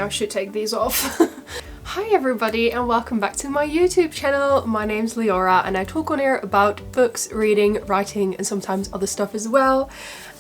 I should take these off. Hi everybody and welcome back to my YouTube channel. My name's Leora and I talk on here about books, reading, writing and sometimes other stuff as well.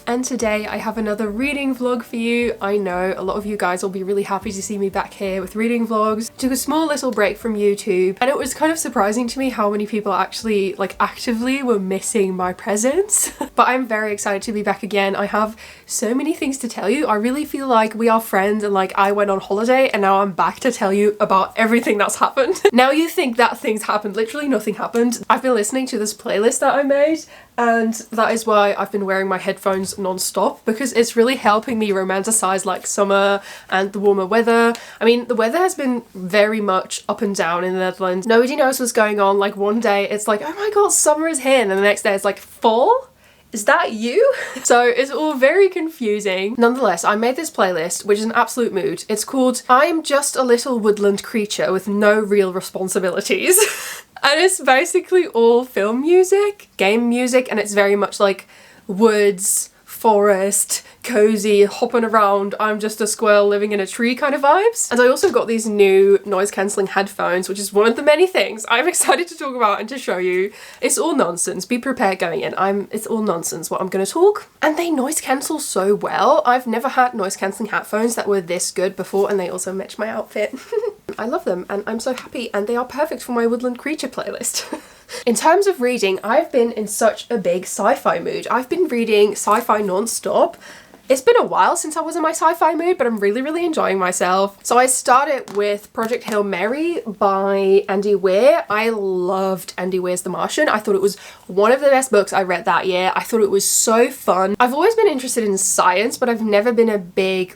And today I have another reading vlog for you. I know a lot of you guys will be really happy to see me back here with reading vlogs. Took a small little break from YouTube and it was kind of surprising to me how many people actually actively were missing my presence. But I'm very excited to be back again. I have so many things to tell you. I really feel like we are friends and I went on holiday and now I'm back to tell you about everything that's happened. Now you think that things happened, literally nothing happened. I've been listening to this playlist that I made and that is why I've been wearing my headphones non-stop, because it's really helping me romanticize summer and the warmer weather. I mean, the weather has been very much up and down in the Netherlands. Nobody knows what's going on. One day it's oh my god, summer is here, and then the next day it's fall? Is that you? So it's all very confusing. Nonetheless, I made this playlist, which is an absolute mood. It's called I'm Just a Little Woodland Creature with No Real Responsibilities. And it's basically all film music, game music, and it's very much woods, forest, cozy, hopping around, I'm just a squirrel living in a tree kind of vibes. And I also got these new noise cancelling headphones, which is one of the many things I'm excited to talk about and to show you. It's all nonsense. Be prepared going in. It's all nonsense what I'm gonna talk. And they noise cancel so well. I've never had noise cancelling headphones that were this good before, and they also match my outfit. I love them and I'm so happy, and they are perfect for my Woodland Creature playlist. In terms of reading, I've been in such a big sci-fi mood. I've been reading sci-fi non-stop. It's been a while since I was in my sci-fi mood, but I'm really enjoying myself. So I started with Project Hail Mary by Andy Weir. I loved Andy Weir's The Martian. I thought it was one of the best books I read that year. I thought it was so fun. I've always been interested in science, but I've never been a big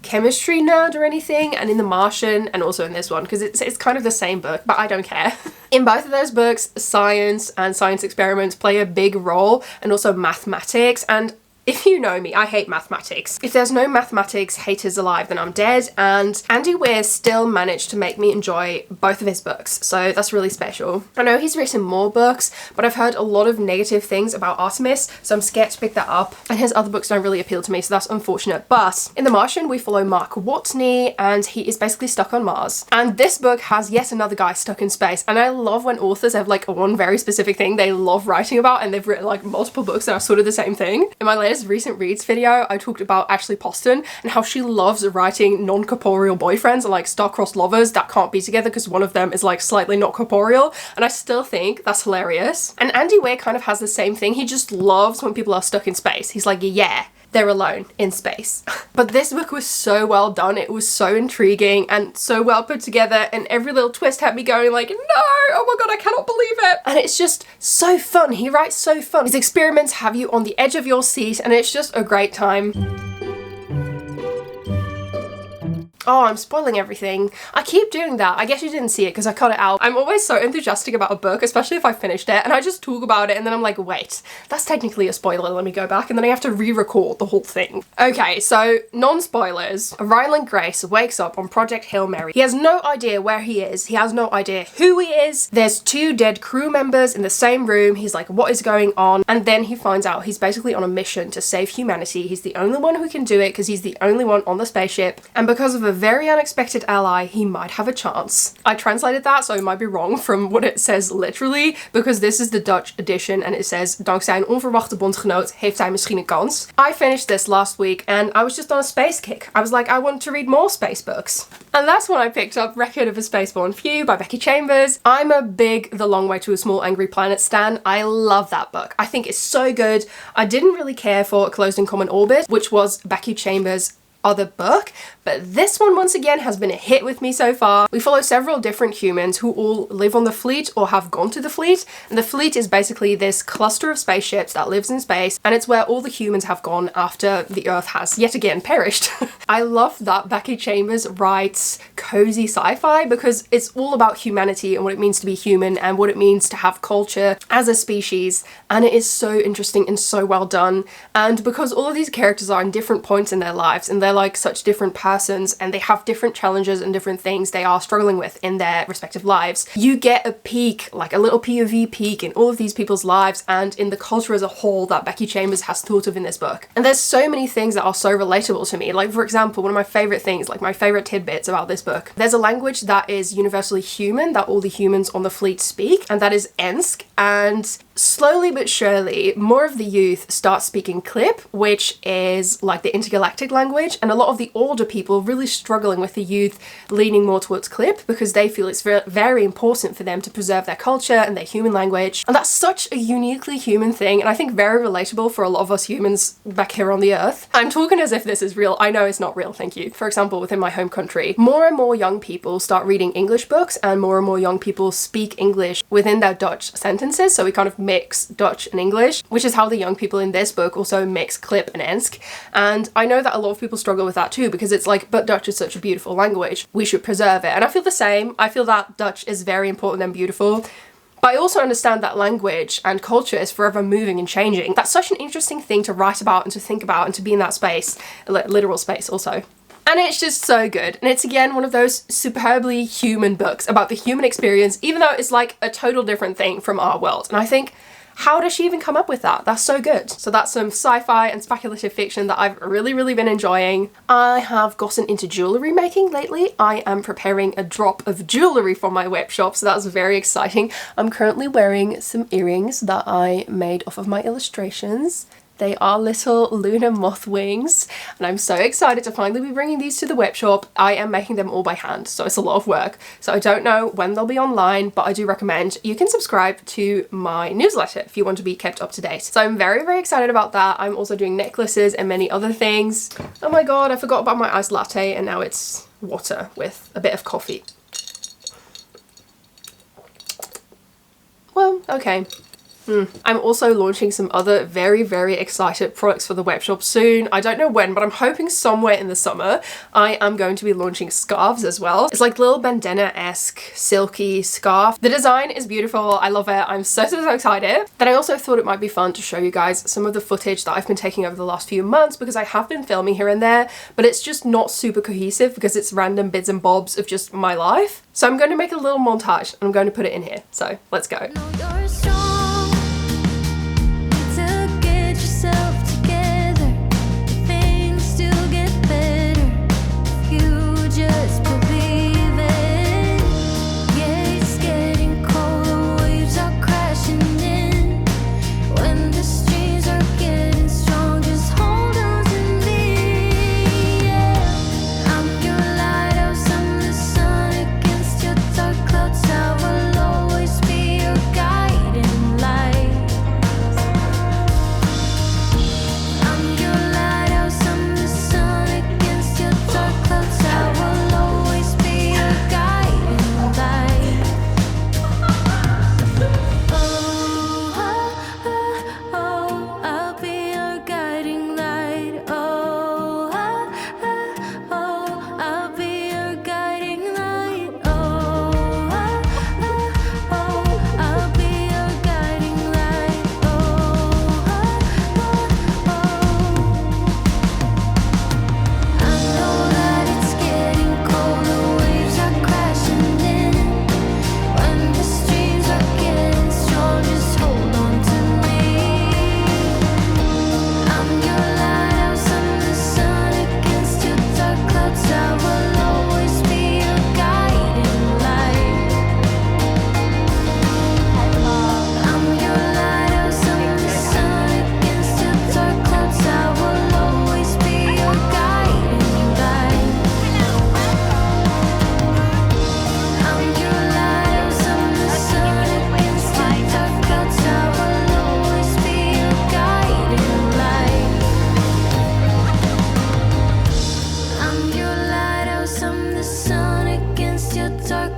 chemistry nerd or anything, and in The Martian and also in this one, because it's kind of the same book, but I don't care. In both of those books, science and science experiments play a big role, and also mathematics. And if you know me, I hate mathematics. If there's no mathematics haters alive, then I'm dead. And Andy Weir still managed to make me enjoy both of his books, so that's really special. I know he's written more books, but I've heard a lot of negative things about Artemis, so I'm scared to pick that up. And his other books don't really appeal to me, so that's unfortunate. But in The Martian, we follow Mark Watney, and he is basically stuck on Mars. And this book has yet another guy stuck in space. And I love when authors have one very specific thing they love writing about, and they've written multiple books that are sort of the same thing. In my latest recent reads video, I talked about Ashley Paulsen and how she loves writing non-corporeal boyfriends and star-crossed lovers that can't be together because one of them is slightly not corporeal, and I still think that's hilarious. And Andy Weir kind of has the same thing. He just loves when people are stuck in space. He's yeah, they're alone in space. But this book was so well done. It was so intriguing and so well put together, and every little twist had me going no, oh my god, I cannot believe it. And it's just so fun. He writes so fun. His experiments have you on the edge of your seat, and it's just a great time. Oh, I'm spoiling everything. I keep doing that. I guess you didn't see it because I cut it out. I'm always so enthusiastic about a book, especially if I finished it, and I just talk about it and then I'm wait, that's technically a spoiler, let me go back, and then I have to re-record the whole thing. Okay, so non-spoilers. Ryland Grace wakes up on Project Hail Mary. He has no idea where he is. He has no idea who he is. There's 2 dead crew members in the same room. He's what is going on? And then he finds out he's basically on a mission to save humanity. He's the only one who can do it because he's the only one on the spaceship, and because of a very unexpected ally, he might have a chance. I translated that, so it might be wrong from what it says literally, because this is the Dutch edition and it says dankzij een onverwachte bondgenoot heeft hij misschien een kans. I finished this last week and I was just on a space kick. I was I want to read more space books. And that's when I picked up Record of a Spaceborn Few by Becky Chambers. I'm a big The Long Way to a Small Angry Planet stan. I love that book. I think it's so good. I didn't really care for Closed in Common Orbit, which was Becky Chambers' other book, but this one once again has been a hit with me so far. We follow several different humans who all live on the fleet or have gone to the fleet, and the fleet is basically this cluster of spaceships that lives in space, and it's where all the humans have gone after the Earth has yet again perished. I love that Becky Chambers writes cozy sci-fi because it's all about humanity and what it means to be human and what it means to have culture as a species, and it is so interesting and so well done. And because all of these characters are in different points in their lives, and they're they're like such different persons and they have different challenges and different things they are struggling with in their respective lives. You get a peek, like a little POV peek in all of these people's lives and in the culture as a whole that Becky Chambers has thought of in this book. And there's so many things that are so relatable to me. Like, for example, one of my favorite things, like my favorite tidbits about this book, there's a language that is universally human that all the humans on the fleet speak, and that is Ensk. And slowly but surely, more of the youth start speaking Clip, which is like the intergalactic language, and a lot of the older people really struggling with the youth leaning more towards Clip because they feel it's very important for them to preserve their culture and their human language. And that's such a uniquely human thing, and I think very relatable for a lot of us humans back here on the earth. I'm talking as if this is real. I know it's not real, thank you. For example, within my home country, more and more young people start reading English books and more young people speak English within their Dutch sentences, so we kind of mix Dutch and English, which is how the young people in this book also mix Clip and Ensk. And I know that a lot of people struggle with that too, because it's like, but Dutch is such a beautiful language, we should preserve it. And I feel the same. I feel that Dutch is very important and beautiful, but I also understand that language and culture is forever moving and changing. That's such an interesting thing to write about and to think about and to be in that space, literal space also. And it's just so good. And it's again one of those superbly human books about the human experience, even though it's like a total different thing from our world. And I think, how does she even come up with that? That's so good. So that's some sci-fi and speculative fiction that I've really been enjoying. I have gotten into jewellery making lately. I am preparing a drop of jewellery for my Webshop, so that's very exciting. I'm currently wearing some earrings that I made off of my illustrations. They are little lunar moth wings, and I'm so excited to finally be bringing these to the Webshop. I am making them all by hand, so it's a lot of work. So I don't know when they'll be online, but I do recommend you can subscribe to my newsletter if you want to be kept up to date. So I'm very excited about that. I'm also doing necklaces and many other things. Oh my god, I forgot about my iced latte, and now it's water with a bit of coffee. Well, okay. I'm also launching some other very excited products for the Webshop soon. I don't know when, but I'm hoping somewhere in the summer. I am going to be launching scarves as well. It's like little bandana-esque silky scarf. The design is beautiful. I love it. I'm so excited. Then I also thought it might be fun to show you guys some of the footage that I've been taking over the last few months, because I have been filming here and there, but it's just not super cohesive because it's random bits and bobs of just my life. So I'm going to make a little montage and I'm going to put it in here. So let's go.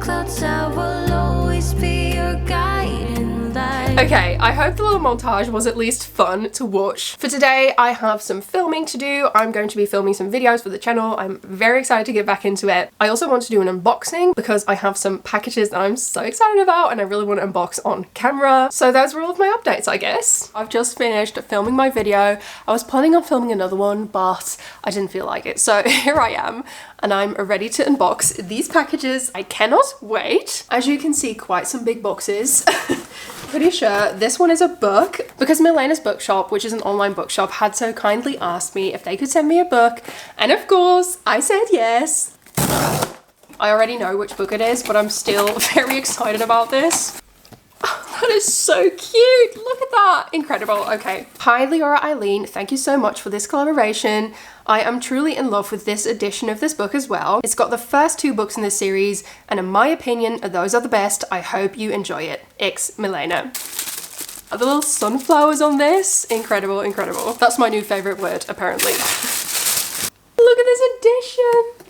Clouds, I will always be your guiding light. Okay, I hope the little montage was at least fun to watch. For today, I have some filming to do. I'm going to be filming some videos for the channel. I'm very excited to get back into it. I also want to do an unboxing because I have some packages that I'm so excited about and I really want to unbox on camera. So those were all of my updates, I guess. I've just finished filming my video. I was planning on filming another one, but I didn't feel like it. So here I am, and I'm ready to unbox these packages. I cannot wait. As you can see, quite some big boxes. Pretty sure this one is a book because Milena's Bookshop, which is an online bookshop, had so kindly asked me if they could send me a book, and of course I said yes. I already know which book it is, but I'm still very excited about this. Oh, that is so cute. Look at that. Incredible. Okay. Hi, Leora Eileen. Thank you so much for this collaboration. I am truly in love with this edition of this book as well. It's got the first 2 books in this series, and in my opinion, those are the best. I hope you enjoy it. X Milena. Are the little sunflowers on this? Incredible, incredible. That's my new favorite word, apparently. Look at this edition.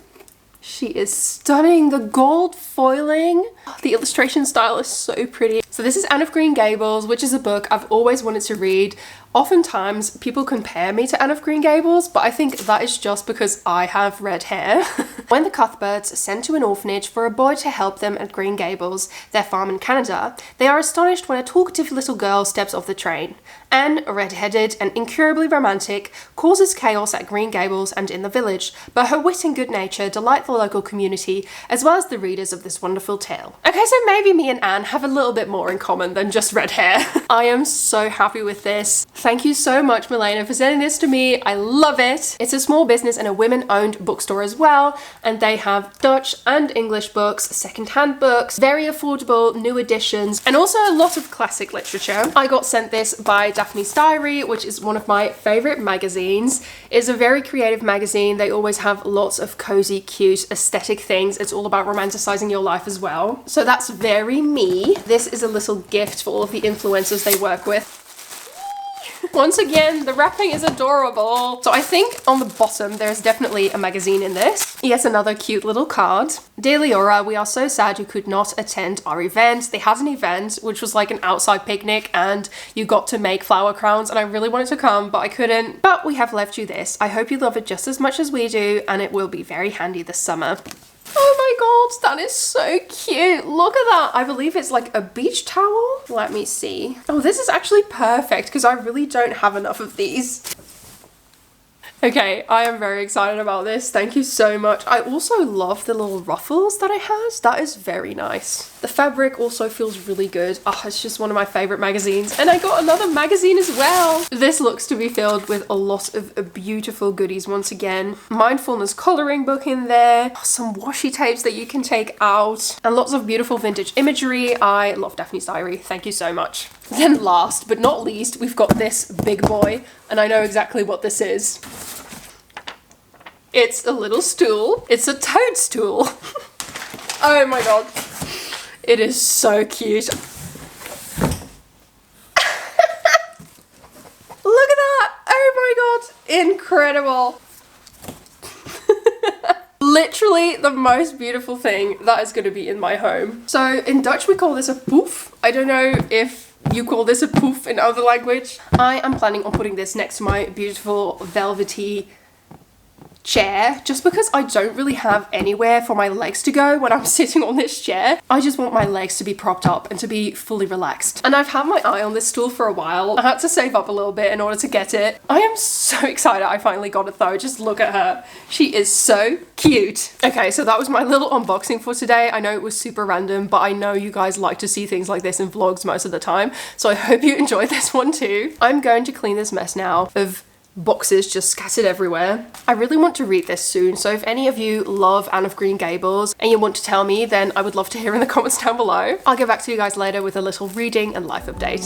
She is stunning. The gold foiling. The illustration style is so pretty. So this is Anne of Green Gables, which is a book I've always wanted to read. Oftentimes people compare me to Anne of Green Gables, but I think that is just because I have red hair. When the Cuthberts sent to an orphanage for a boy to help them at Green Gables, their farm in Canada, they are astonished when a talkative little girl steps off the train. Anne, red-headed and incurably romantic, causes chaos at Green Gables and in the village, but her wit and good nature delight the local community as well as the readers of this wonderful tale. Okay, so maybe me and Anne have a little bit more in common than just red hair. I am so happy with this. Thank you so much, Milena, for sending this to me. I love it. It's a small business and a women-owned bookstore as well, and they have Dutch and English books, second-hand books, very affordable new editions, and also a lot of classic literature. I got sent this by Daphne's Diary, which is one of my favorite magazines. It's a very creative magazine. They always have lots of cozy, cute, aesthetic things. It's all about romanticizing your life as well. So that's very me. This is a little gift for all of the influencers they work with. Once again, the wrapping is adorable. So I think on the bottom, there's definitely a magazine in this. Yes, another cute little card. Dear Leora, we are so sad you could not attend our event. They had an event, which was like an outside picnic, and you got to make flower crowns, and I really wanted to come, but I couldn't. But we have left you this. I hope you love it just as much as we do, and it will be very handy this summer. Oh my god, that is so cute. Look at that. I believe it's like a beach towel. Let me see. Oh, this is actually perfect because I really don't have enough of these. Okay, I am very excited about this. Thank you so much. I also love the little ruffles that it has. That is very nice. The fabric also feels really good. Oh, it's just one of my favorite magazines. And I got another magazine as well. This looks to be filled with a lot of beautiful goodies once again. Mindfulness coloring book in there. Some washi tapes that you can take out. And lots of beautiful vintage imagery. I love Daphne's Diary. Thank you so much. Then last but not least, we've got this big boy. And I know exactly what this is. It's a little stool. It's a toadstool. Oh my god. It is so cute. Look at that. Oh my god. Incredible. Literally the most beautiful thing that is going to be in my home. So in Dutch we call this a poof. I don't know if you call this a poof in other language. I am planning on putting this next to my beautiful velvety chair just because I don't really have anywhere for my legs to go when I'm sitting on this chair. I just want my legs to be propped up and to be fully relaxed. And I've had my eye on this stool for a while. I had to save up a little bit in order to get it. I am so excited I finally got it though. Just look at her. She is so cute. Okay, so that was my little unboxing for today. I know it was super random, but I know you guys like to see things like this in vlogs most of the time. So I hope you enjoyed this one too. I'm going to clean this mess now of boxes just scattered everywhere. I really want to read this soon, so if any of you love Anne of Green Gables and you want to tell me, then I would love to hear in the comments down below. I'll get back to you guys later with a little reading and life update.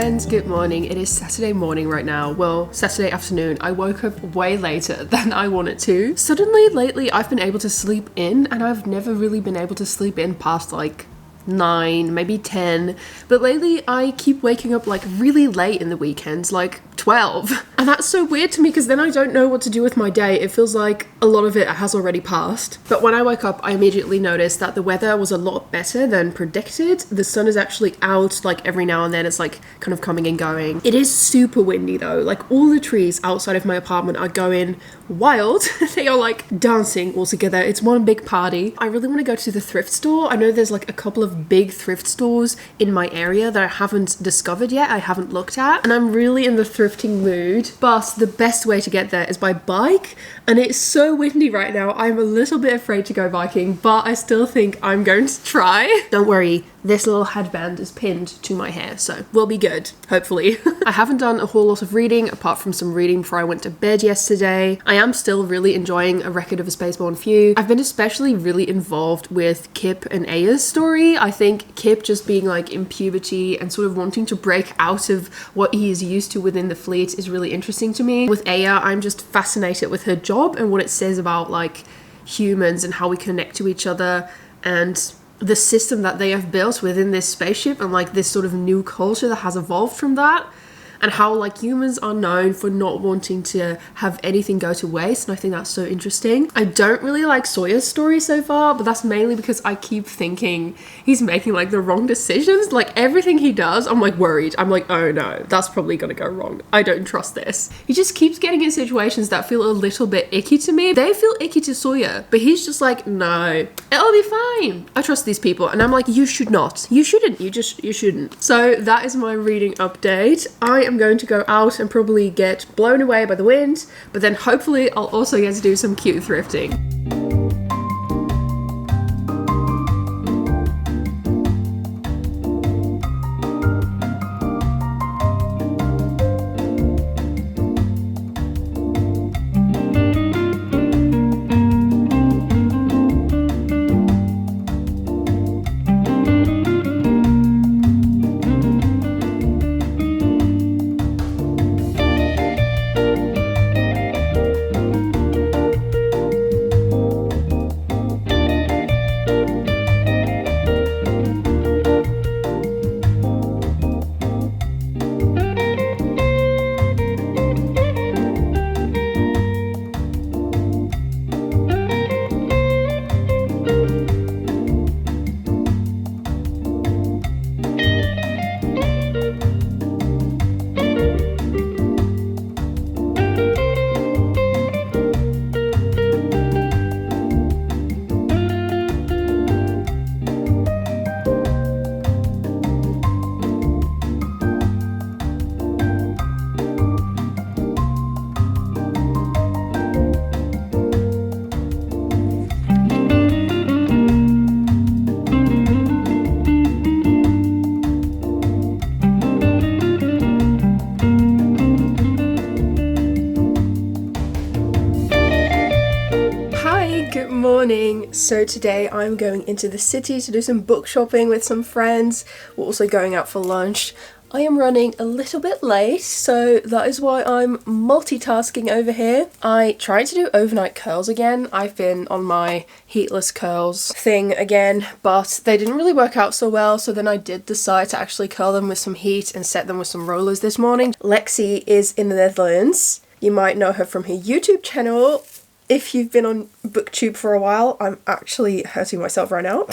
friends, good morning. It is Saturday morning right now. Well, Saturday afternoon. I woke up way later than I wanted to. Suddenly, lately, I've been able to sleep in, and I've never really been able to sleep in past like 9, maybe 10, but lately I keep waking up like really late in the weekends, like 12, and that's so weird to me because then I don't know what to do with my day. It feels like a lot of it has already passed. But when I woke up, I immediately noticed that the weather was a lot better than predicted. The sun is actually out, like every now and then it's like kind of coming and going. It is super windy though, like all the trees outside of my apartment are going wild. They are like dancing all together. It's one big party. I really want to go to the thrift store. I know there's like a couple of big thrift stores in my area that I haven't discovered yet, I haven't looked at, and I'm really in the thrifting mood, but the best way to get there is by bike, and it's so windy right now. I'm a little bit afraid to go biking, but I still think I'm going to try. Don't worry, this little headband is pinned to my hair, so we'll be good, hopefully. I haven't done a whole lot of reading apart from some reading before I went to bed yesterday. I am still really enjoying A Record of a Spaceborn Few. I've been especially really involved with Kip and Aya's story. I think Kip just being like in puberty and sort of wanting to break out of what he is used to within the fleet is really interesting to me. With Aya, I'm just fascinated with her job and what it says about like humans and how we connect to each other and the system that they have built within this spaceship and like this sort of new culture that has evolved from that, and how like humans are known for not wanting to have anything go to waste, and I think that's so interesting. I don't really like Sawyer's story so far, but that's mainly because I keep thinking he's making like the wrong decisions. Like everything he does, I'm like worried. I'm like, oh no, that's probably gonna go wrong. I don't trust this. He just keeps getting in situations that feel a little bit icky to me. They feel icky to Sawyer, but he's just like, no, it'll be fine. I trust these people. And I'm like, you should not. You shouldn't. You shouldn't. So that is my reading update. I am going to go out and probably get blown away by the wind, but then hopefully I'll also get to do some cute thrifting. So today I'm going into the city to do some book shopping with some friends. We're also going out for lunch. I am running a little bit late, so that is why I'm multitasking over here. I tried to do overnight curls again. I've been on my heatless curls thing again, but they didn't really work out so well, so then I did decide to actually curl them with some heat and set them with some rollers this morning. Lexi is in the Netherlands. You might know her from her YouTube channel. If you've been on BookTube for a while, I'm actually hurting myself right now.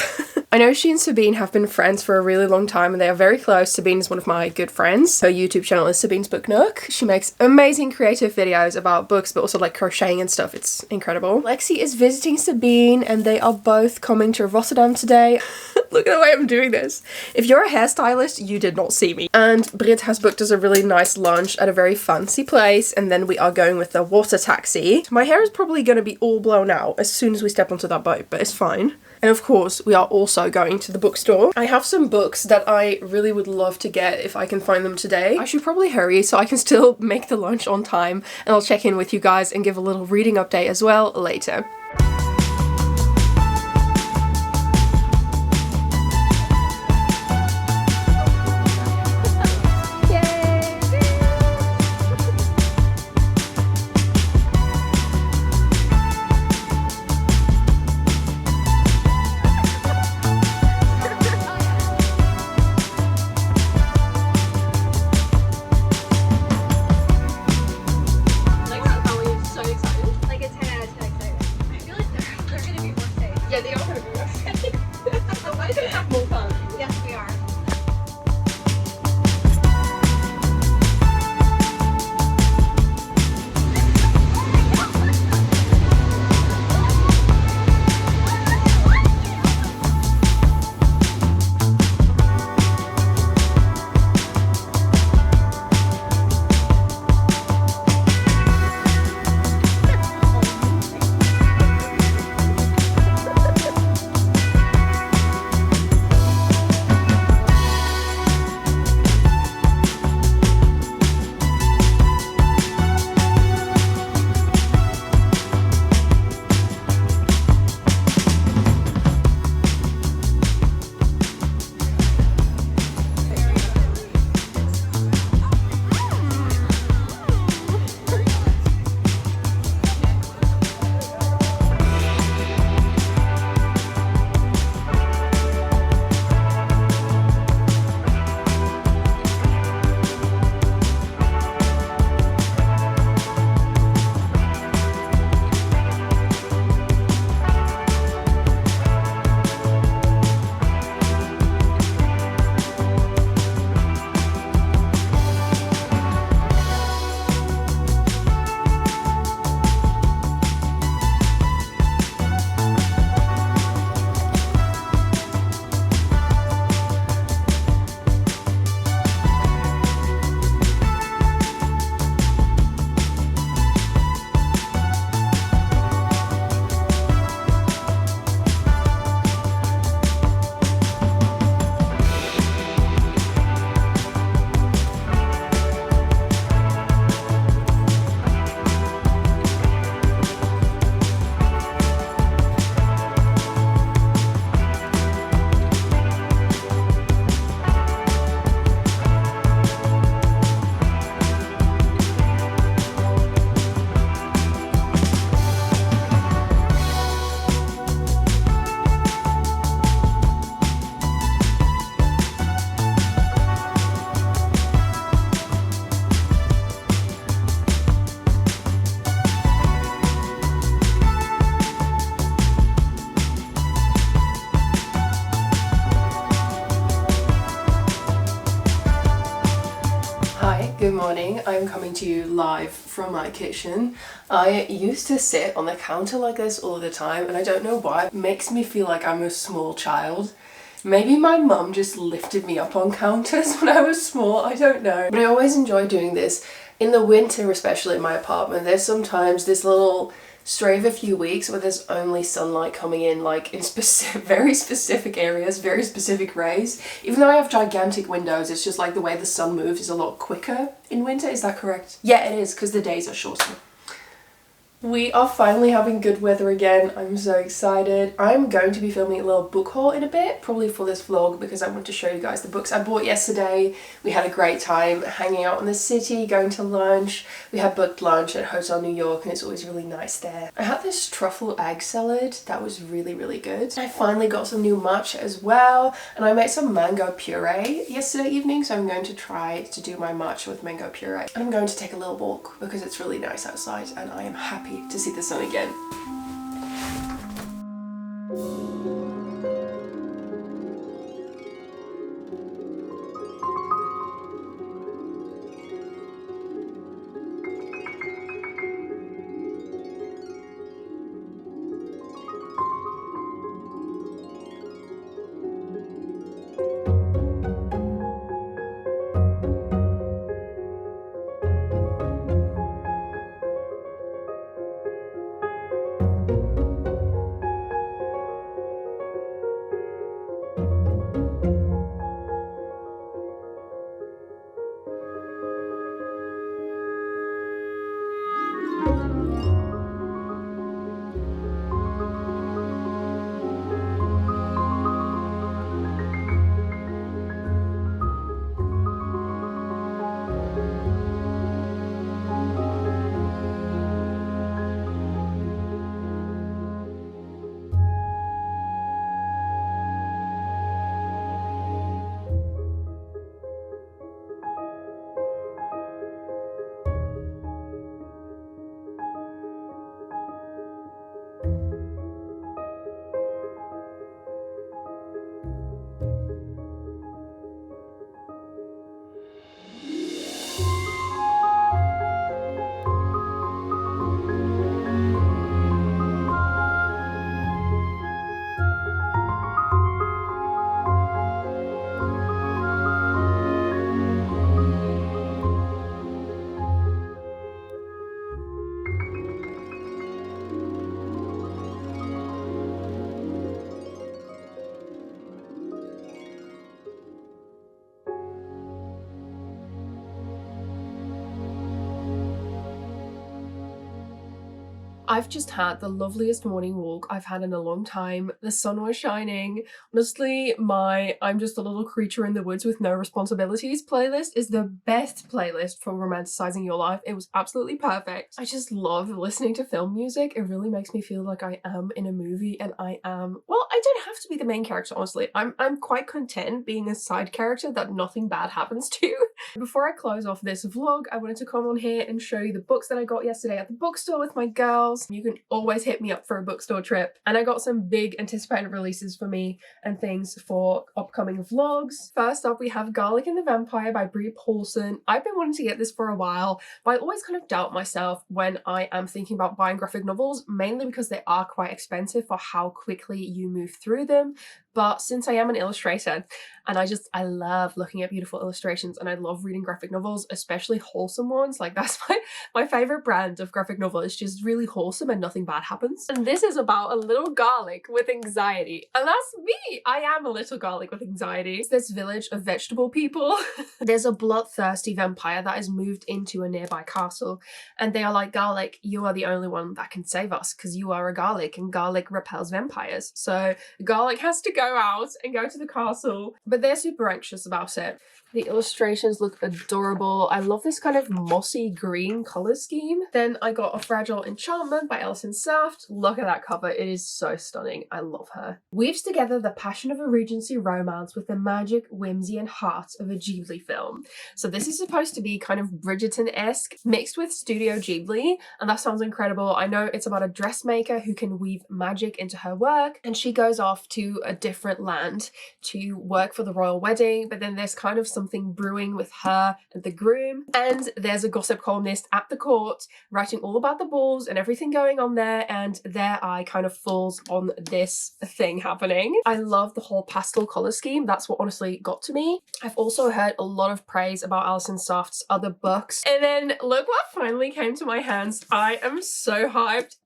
I know she and Sabine have been friends for a really long time and they are very close. Sabine is one of my good friends. Her YouTube channel is Sabine's Book Nook. She makes amazing creative videos about books, but also like crocheting and stuff. It's incredible. Lexi is visiting Sabine and they are both coming to Rotterdam today. Look at the way I'm doing this. If you're a hairstylist, you did not see me. And Brit has booked us a really nice lunch at a very fancy place, and then we are going with the water taxi. My hair is probably going to be all blown out as soon as we step onto that boat, but it's fine. And of course, we are also going to the bookstore. I have some books that I really would love to get if I can find them today. I should probably hurry so I can still make the lunch on time, and I'll check in with you guys and give a little reading update as well later. Yay! morning. I am coming to you live from my kitchen. I used to sit on the counter like this all the time, and I don't know why. It makes me feel like I'm a small child. Maybe my mum just lifted me up on counters when I was small, I don't know. But I always enjoy doing this. In the winter, especially in my apartment, there's sometimes this little stray of a few weeks where there's only sunlight coming in, like in very specific areas, very specific rays. Even though I have gigantic windows, it's just like the way the sun moves is a lot quicker in winter. Is that correct? Yeah, it is, because the days are shorter. We are finally having good weather again. I'm so excited. I'm going to be filming a little book haul in a bit, probably for this vlog, because I want to show you guys the books I bought yesterday. We had a great time hanging out in the city, going to lunch. We had booked lunch at Hotel New York, and it's always really nice there. I had this truffle egg salad that was really, really good. I finally got some new matcha as well, and I made some mango puree yesterday evening, so I'm going to try to do my matcha with mango puree. And I'm going to take a little walk because it's really nice outside, and I am happy to see the sun again. I've just had the loveliest morning walk I've had in a long time. The sun was shining. Honestly, my I'm just a little creature in the woods with no responsibilities playlist is the best playlist for romanticizing your life. It was absolutely perfect. I just love listening to film music. It really makes me feel like I am in a movie, and I am, well, I don't have to be the main character, honestly. I'm quite content being a side character that nothing bad happens to. Before I close off this vlog, I wanted to come on here and show you the books that I got yesterday at the bookstore with my girls. You can always hit me up for a bookstore trip. And I got some big anticipated releases for me and things for upcoming vlogs. First up, we have Garlic and the Vampire by Bree Paulsen. I've been wanting to get this for a while, but I always kind of doubt myself when I am thinking about buying graphic novels, mainly because they are quite expensive for how quickly you move through them. But since I am an illustrator and I love looking at beautiful illustrations, and I love reading graphic novels, especially wholesome ones, like that's my favorite brand of graphic novel. It's just really wholesome and nothing bad happens. And this is about a little garlic with anxiety. And that's me! I am a little garlic with anxiety. It's this village of vegetable people. There's a bloodthirsty vampire that has moved into a nearby castle, and they are like, Garlic, you are the only one that can save us because you are a garlic, and garlic repels vampires. So Garlic has to go out and go to the castle, but they're super anxious about it. The illustrations look adorable. I love this kind of mossy green color scheme. Then I got A Fragile Enchantment by Allison Saft. Look at that cover. It is so stunning. I love her. Weaves together the passion of a Regency romance with the magic, whimsy, and heart of a Ghibli film. So this is supposed to be kind of Bridgerton-esque mixed with Studio Ghibli, and that sounds incredible. I know it's about a dressmaker who can weave magic into her work, and she goes off to a different land to work for the royal wedding, but then there's kind of some something brewing with her and the groom. And there's a gossip columnist at the court writing all about the balls and everything going on there, and their eye kind of falls on this thing happening. I love the whole pastel color scheme. That's what honestly got to me. I've also heard a lot of praise about Allison Saft's other books. And then look what finally came to my hands. I am so hyped.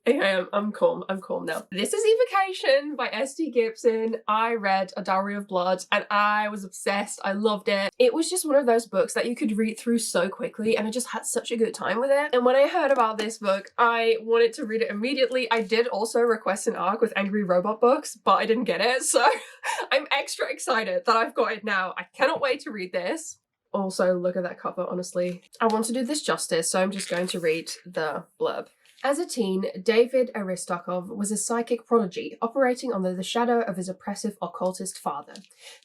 Okay, I'm calm now. This is Evocation by Gibson. I read A Dowry of Blood and I was obsessed. I loved it. It was just one of those books that you could read through so quickly, and I just had such a good time with it. And when I heard about this book, I wanted to read it immediately. I did also request an ARC with Angry Robot books, but I didn't get it, so I'm extra excited that I've got it now. I cannot wait to read this. Also, look at that cover, honestly. I want to do this justice, so I'm just going to read the blurb. As a teen, David Aristokov was a psychic prodigy, operating under the shadow of his oppressive occultist father.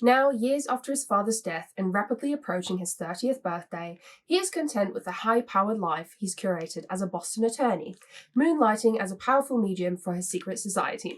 Now, years after his father's death and rapidly approaching his 30th birthday, he is content with the high-powered life he's curated as a Boston attorney, moonlighting as a powerful medium for his secret society.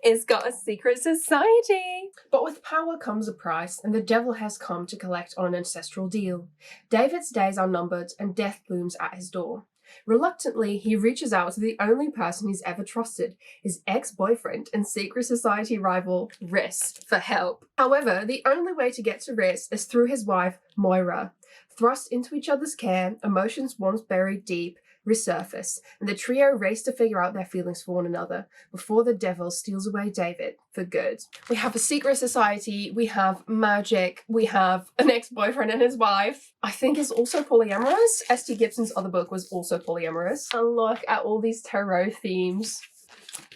It's got a secret society! But with power comes a price, and the devil has come to collect on an ancestral deal. David's days are numbered, and death looms at his door. Reluctantly, he reaches out to the only person he's ever trusted, his ex-boyfriend and secret society rival, Rhys, for help. However, the only way to get to Rhys is through his wife, Moira. Thrust into each other's care, emotions once buried deep resurface, and the trio race to figure out their feelings for one another before the devil steals away David for good. We have a secret society, we have magic, we have an ex-boyfriend and his wife. I think is also polyamorous. Gibson's other book was also polyamorous. And look at all these tarot themes.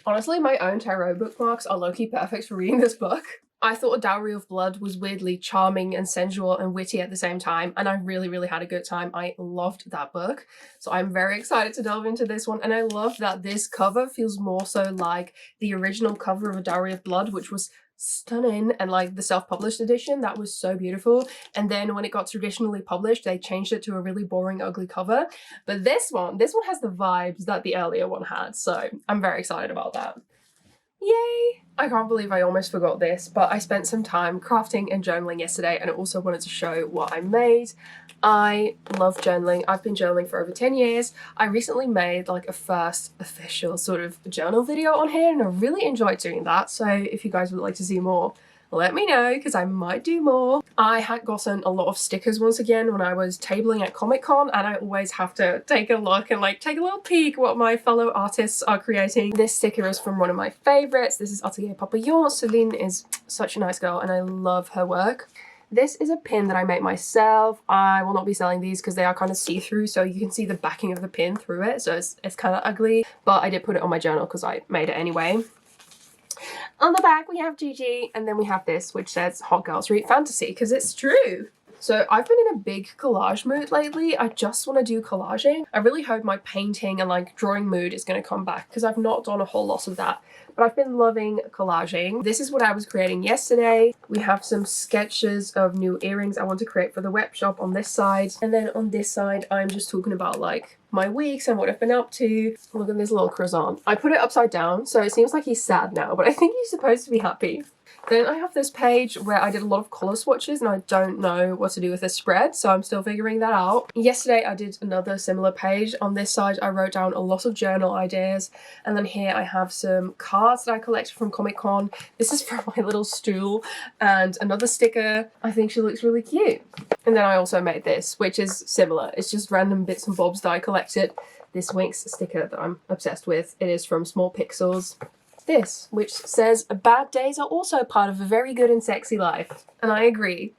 Honestly, my own tarot bookmarks are low-key perfect for reading this book. I thought A Dowry of Blood was weirdly charming and sensual and witty at the same time, and I really had a good time. I loved that book, so I'm very excited to delve into this one. And I love that this cover feels more so like the original cover of A Dowry of Blood, which was stunning, and like the self-published edition, that was so beautiful. And then when it got traditionally published, they changed it to a really boring, ugly cover. But this one has the vibes that the earlier one had, so I'm very excited about that. Yay! I can't believe I almost forgot this, but I spent some time crafting and journaling yesterday, and I also wanted to show what I made. I love journaling. I've been journaling for over 10 years. I recently made like a first official sort of journal video on here, and I really enjoyed doing that. So if you guys would like to see more, let me know, because I might do more. I had gotten a lot of stickers once again when I was tabling at Comic-Con, and I always have to take a look and like take a little peek what my fellow artists are creating. This sticker is from one of my favorites. This is Atelier Papillon. Celine is such a nice girl and I love her work. This is a pin that I made myself. I will not be selling these because they are kind of see-through, so you can see the backing of the pin through it, so it's kind of ugly, but I did put it on my journal because I made it anyway. On the back we have Gigi, and then we have this which says Hot Girls Read Fantasy, because it's true. So I've been in a big collage mood lately. I just want to do collaging. I really hope my painting and like drawing mood is going to come back, because I've not done a whole lot of that. But I've been loving collaging. This is what I was creating yesterday. We have some sketches of new earrings I want to create for the Webshop on this side. And then on this side, I'm just talking about like my weeks and what I've been up to. Look at this little croissant. I put it upside down, so it seems like he's sad now, but I think he's supposed to be happy. Then I have this page where I did a lot of colour swatches and I don't know what to do with this spread, so I'm still figuring that out. Yesterday I did another similar page. On this side I wrote down a lot of journal ideas, and then here I have some cards that I collected from Comic-Con. This is from my little stool, and another sticker. I think she looks really cute. And then I also made this, which is similar. It's just random bits and bobs that I collected. This Winx sticker that I'm obsessed with. It is from Small Pixels. This, which says bad days are also part of a very good and sexy life. And I agree.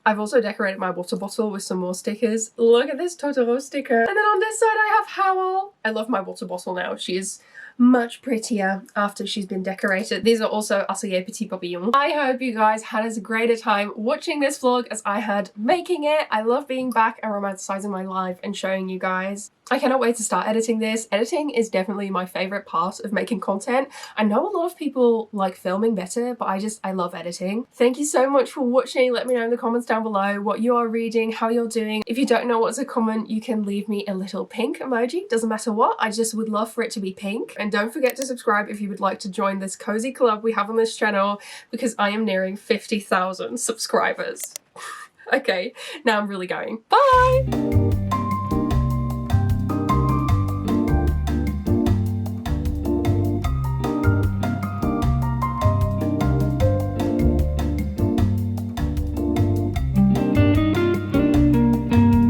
I've also decorated my water bottle with some more stickers. Look at this Totoro sticker. And then on this side I have Howl. I love my water bottle now. She is much prettier after she's been decorated. These are also Atelier Petit Papillon. I hope you guys had as great a time watching this vlog as I had making it. I love being back and romanticizing my life and showing you guys. I cannot wait to start editing this. Editing is definitely my favorite part of making content. I know a lot of people like filming better, but I love editing. Thank you so much for watching. Let me know in the comments down below what you are reading, how you're doing. If you don't know what to comment, you can leave me a little pink emoji. Doesn't matter what, I just would love for it to be pink. and don't forget to subscribe if you would like to join this cozy club we have on this channel, because I am nearing 50,000 subscribers. Okay, now I'm really going. Bye!